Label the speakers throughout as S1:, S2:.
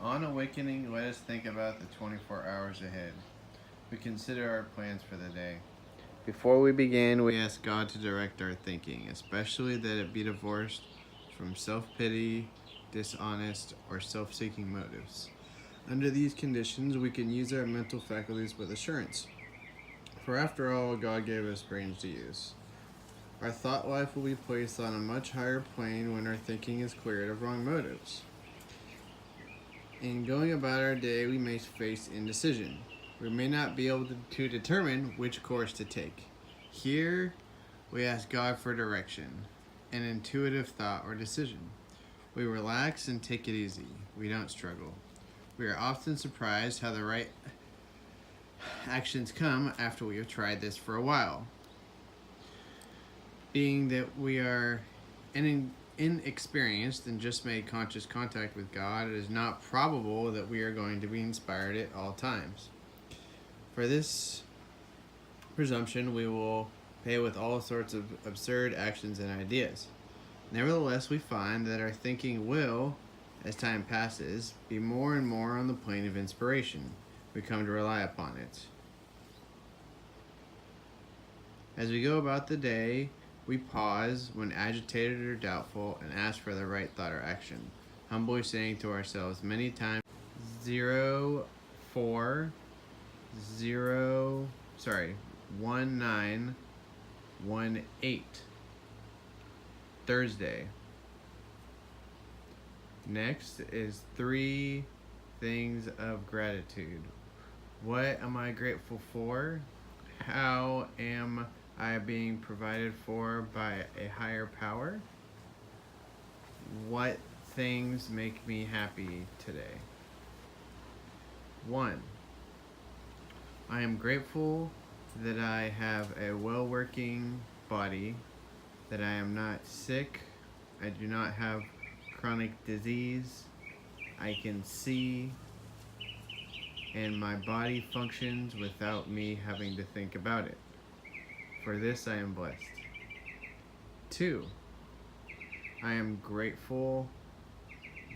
S1: On awakening, let us think about the 24 hours ahead. We consider our plans for the day. Before we begin, we ask God to direct our thinking, especially that it be divorced from self pity, dishonest, or self seeking motives. Under these conditions, we can use our mental faculties with assurance. For after all, God gave us brains to use. Our thought life will be placed on a much higher plane when our thinking is cleared of wrong motives. In going about our day, we may face indecision. We may not be able to determine which course to take. Here, we ask God for direction, an intuitive thought or decision. We relax and take it easy. We don't struggle. We are often surprised how the right actions come after we have tried this for a while. Being that we are inexperienced and just made conscious contact with God, it is not probable that we are going to be inspired at all times. For this presumption, we will pay with all sorts of absurd actions and ideas. Nevertheless, we find that our thinking will, as time passes, be more and more on the plane of inspiration. We come to rely upon it. As we go about the day, we pause when agitated or doubtful and ask for the right thought or action, humbly saying to ourselves many times, 1918. Thursday. Next is 3 things of gratitude. What am I grateful for? How am I being provided for by a higher power? What things make me happy today? 1. I am grateful that I have a well-working body, that I am not sick, I do not have chronic disease, I can see, and my body functions without me having to think about it. For this I am blessed. 2. I am grateful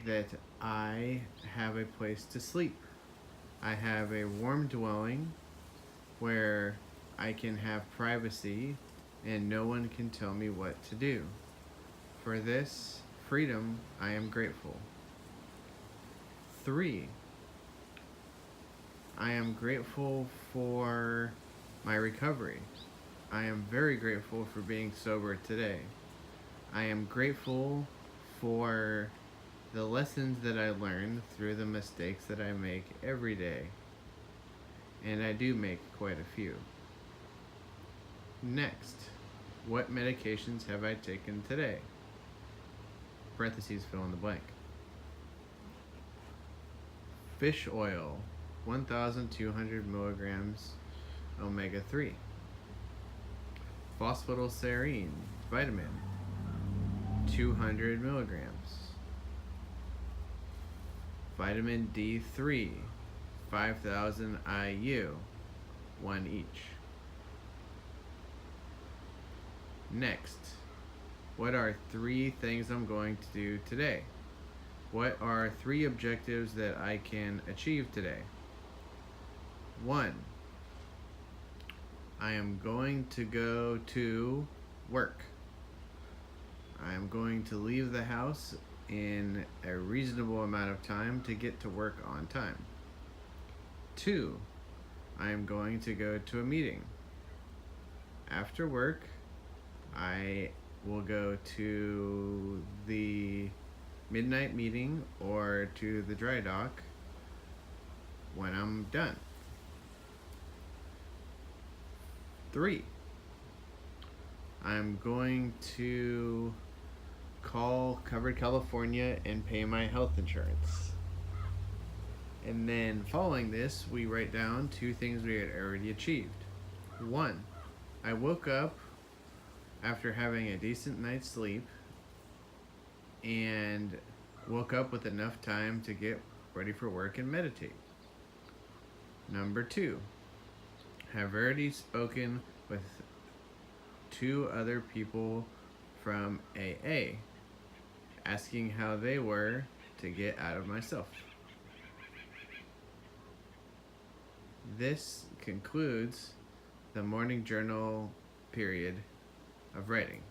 S1: that I have a place to sleep. I have a warm dwelling where I can have privacy and no one can tell me what to do. For this freedom I am grateful. 3. I am grateful for my recovery. I am very grateful for being sober today. I am grateful for the lessons that I learned through the mistakes that I make every day. And I do make quite a few. Next, what medications have I taken today? Parentheses fill in the blank. Fish oil, 1,200 milligrams omega-3. Phosphatidylserine, vitamin, 200 milligrams. Vitamin D3, 5,000 IU, 1 each. Next, what are 3 things I'm going to do today? What are 3 objectives that I can achieve today? 1. I am going to go to work. I am going to leave the house in a reasonable amount of time to get to work on time. 2. I am going to go to a meeting. After work, I will go to the midnight meeting or to the dry dock when I'm done. 3. I'm going to call Covered California and pay my health insurance. And then following this, we write down 2 things we had already achieved. 1. I woke up after having a decent night's sleep and woke up with enough time to get ready for work and meditate. Number 2, have already spoken with 2 other people from AA, asking how they were to get out of myself. This concludes the morning journal period of writing.